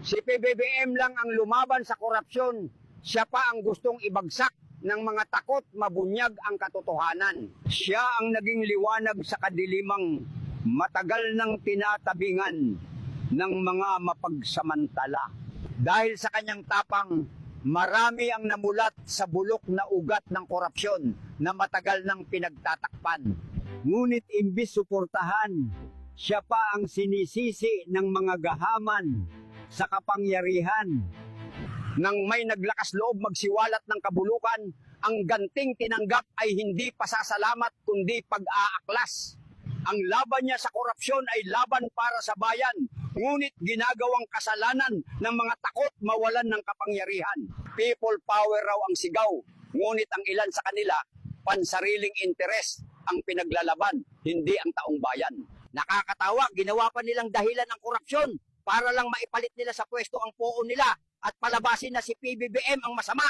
Si PBBM lang ang lumaban sa korupsyon. Siya pa ang gustong ibagsak ng mga takot mabunyag ang katotohanan. Siya ang naging liwanag sa kadilimang matagal nang tinatabingan ng mga mapagsamantala. Dahil sa kanyang tapang, marami ang namulat sa bulok na ugat ng korupsyon na matagal nang pinagtatakpan. Ngunit imbis suportahan, siya pa ang sinisisi ng mga gahaman sa kapangyarihan. Nang may naglakas loob magsiwalat ng kabulukan, ang ganting tinanggap ay hindi pasasalamat kundi pag-aaklas. Ang laban niya sa korupsyon ay laban para sa bayan, ngunit ginagawang kasalanan ng mga takot mawalan ng kapangyarihan. People power raw ang sigaw, ngunit ang ilan sa kanila, pansariling interes ang pinaglalaban, hindi ang taong bayan. Nakakatawa, ginawa pa nilang dahilan ng korupsyon para lang maipalit nila sa pwesto ang poon nila at palabasin na si PBBM ang masama.